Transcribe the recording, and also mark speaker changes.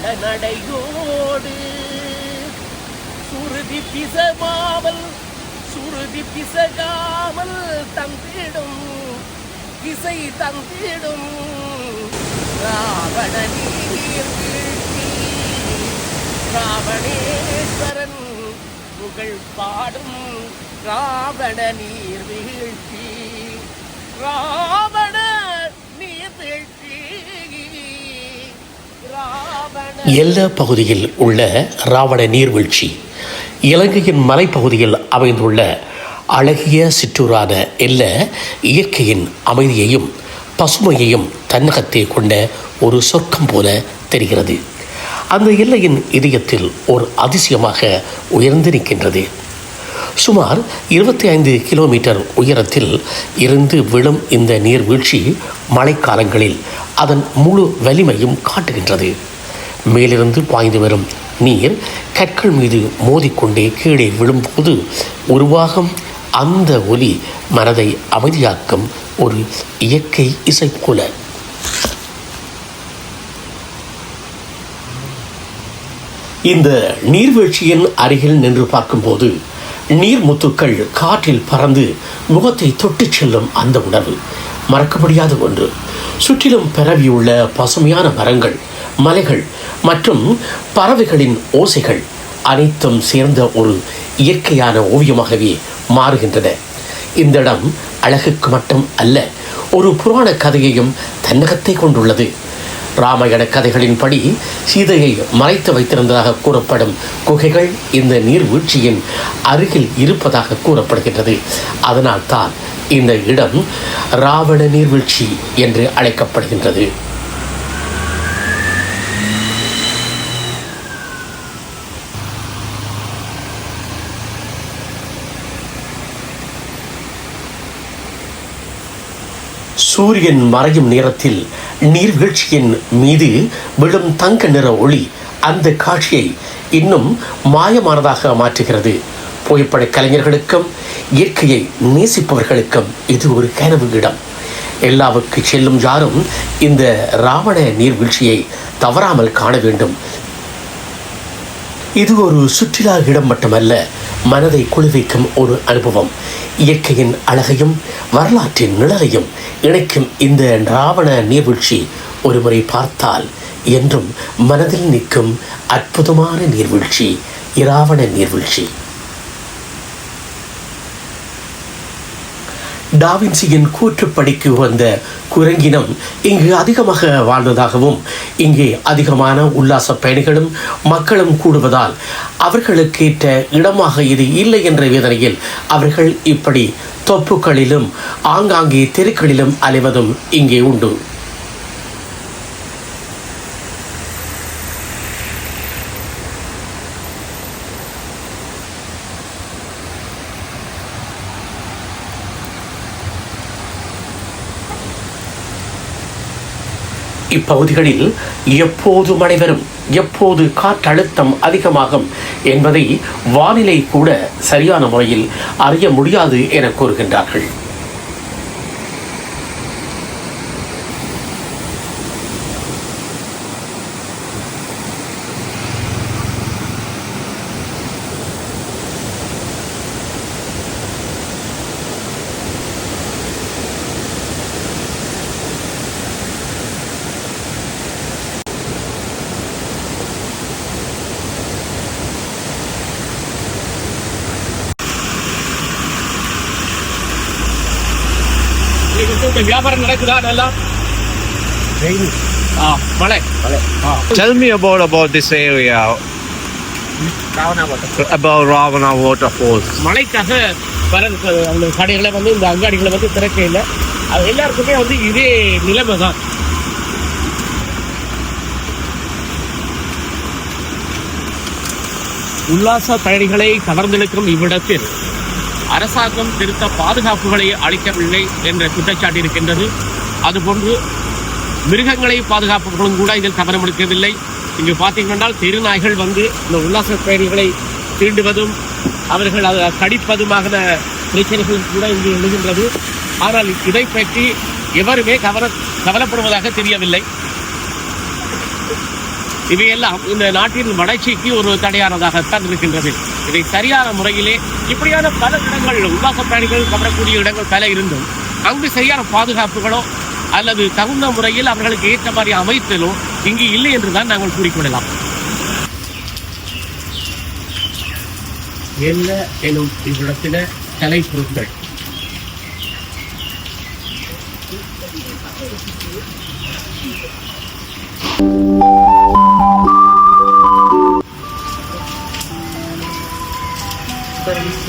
Speaker 1: கடநடையோடு சுருதி பிசகாமல் தந்திடும் இசை தந்திடும் ராவண நீர் வீழ்ச்சி ராவணேஸ்வரன் புகழ் பாடும் ராவண நீர் வீழ்ச்சி ராவண நீர் வீழ்ச்சி.
Speaker 2: எல்ல பகுதியில் உள்ள ராவண நீர்வீழ்ச்சி இலங்கையின் மலைப்பகுதியில் அமைந்துள்ள அழகிய சிற்றூரான எல்ல இயற்கையின் அமைதியையும் பசுமையையும் தன்னகத்தே கொண்ட ஒரு சொர்க்கம் போல தெரிகிறது. அந்த எல்லையின் இதயத்தில் ஒரு அதிசயமாக உயர்ந்து நிற்கின்றது. சுமார் 25 கிலோமீட்டர் உயரத்தில் இருந்து விழும் இந்த நீர்வீழ்ச்சி மழைக்காலங்களில் அதன் முழு வலிமையும் காட்டுகின்றது. மேலிருந்து பாய்ந்து வரும் நீர் கற்கள் மீது மோதிக்கொண்டே கீழே விழும்போது உருவாகும் அந்த ஒலி மனதை அமைதியாக்கும் ஒரு இயற்கை இசை போல. இந்த நீர்வீழ்ச்சியின் அருகில் நின்று பார்க்கும்போது நீர்முத்துக்கள் காற்றில் பறந்து முகத்தை தொட்டுச் செல்லும் அந்த உணர்வு மறக்க முடியாத ஒன்று. சுற்றிலும் பரவியுள்ள பசுமையான மரங்கள், மலைகள் மற்றும் பறவைகளின் ஓசைகள் அனைத்தும் சேர்ந்த ஒரு இயற்கையான ஓவியமாகவே மாறுகின்றன. இந்த இடம் அழகுக்கு மட்டும் அல்ல, ஒரு புராண கதையையும் தன்னகத்தை கொண்டுள்ளது. ராமாயண கதைகளின்படி சீதையை மறைத்து வைத்திருந்ததாக கூறப்படும் குகைகள் இந்த நீர்வீழ்ச்சியின் அருகில் இருப்பதாக கூறப்படுகின்றது. அதனால் தான் இந்த இடம் ராவண நீர்வீழ்ச்சி என்று அழைக்கப்படுகின்றது. சூரியன் மறையும் நேரத்தில் நீர்வீழ்ச்சியின் மீது விழும் தங்க நிற ஒளி அந்த காட்சியை இன்னும் மாயமானதாக மாற்றுகிறது. புகைப்பட கலைஞர்களுக்கும் இயற்கையை நேசிப்பவர்களுக்கும் இது ஒரு கனவு இடம். எல்லாவுக்கு செல்லும் யாரும் இந்த ராவண நீர்வீழ்ச்சியை தவறாமல் காண வேண்டும். இது ஒரு சுற்றுலா இடம் மட்டுமல்ல, மனதை குளிர்விக்கும் ஒரு அனுபவம். இயற்கையின் அழகையும் வரலாற்றின் நிழலையும் இணைக்கும் இந்த ராவண நீர்வீழ்ச்சி ஒருமுறை பார்த்தால் என்றும் மனதில் நிற்கும் அற்புதமான நீர்வீழ்ச்சி இராவண நீர்வீழ்ச்சி. டாவின்சியின் கூற்றுப்படிக்கு வந்த குரங்கினம் இங்கு அதிகமாக வாழ்ந்ததாகவும் இங்கே அதிகமான உல்லாச பயணிகளும் மக்களும் கூடுவதால் அவர்களுக்கேற்ற இடமாக இது இல்லை என்ற வேதனையில் அவர்கள் இப்படி தொப்புகளிலும் ஆங்காங்கே தெருக்களிலும் அலைவதும் இங்கே உண்டு. இப்பகுதிகளில் எப்போது மழை வரும், எப்போது காற்றழுத்தம் அதிகமாகும் என்பதை வானிலை கூட சரியான முறையில் அறிய முடியாது என கூறுகின்றார்கள். வியாபாரம் நடக்குதா? நல்லா மழை.
Speaker 3: Tell me about this area. About Ravana waterfalls.
Speaker 1: மழைக்காக வர கடைகளை வந்து இந்த அங்காடிகளை வந்து திறக்க இல்லை. அது எல்லாருக்குமே வந்து இதே நிலைமை தான். உல்லாச பயணிகளை கவர்ந்தெடுக்கும் இவ்விடத்தில் அரசாங்கம் திருத்த பாதுகாப்புகளை அளிக்கவில்லை என்ற குற்றச்சாட்டு இருக்கின்றது. அதுபோன்று மிருகங்களை பாதுகாப்பவர்களும் கூட இதில் கவனம் எடுக்கவில்லை. இங்கு பார்த்தீங்கன்னா தெருநாய்கள் வந்து இந்த உல்லாச பயணிகளை தீண்டுவதும் அவர்கள் அதை கடிப்பதுமாக பிரச்சனைகள் கூட இங்கு எழுகின்றது. ஆனால் இதை பற்றி எவருமே கவலைப்படுவதாக தெரியவில்லை. இவையெல்லாம் இந்த நாட்டின் வளர்ச்சிக்கு ஒரு தடையானதாகத்தான் இருக்கின்றது. இதை சரியான முறையிலே இப்படியான பல இடங்கள் உல்லாச பிராணிகள் கவரக்கூடிய இடங்கள் பல இருந்தும் அங்கு சரியான பாதுகாப்புகளோ அல்லது தகுந்த முறையில் அவர்களுக்கு ஏற்ற மாதிரி அமைத்தலோ இங்கு இல்லை என்றுதான் நாங்கள் கூறிக்கொள்ளலாம். என்ன எனும் இவ்விடத்தில கலை பொருட்கள்
Speaker 4: Service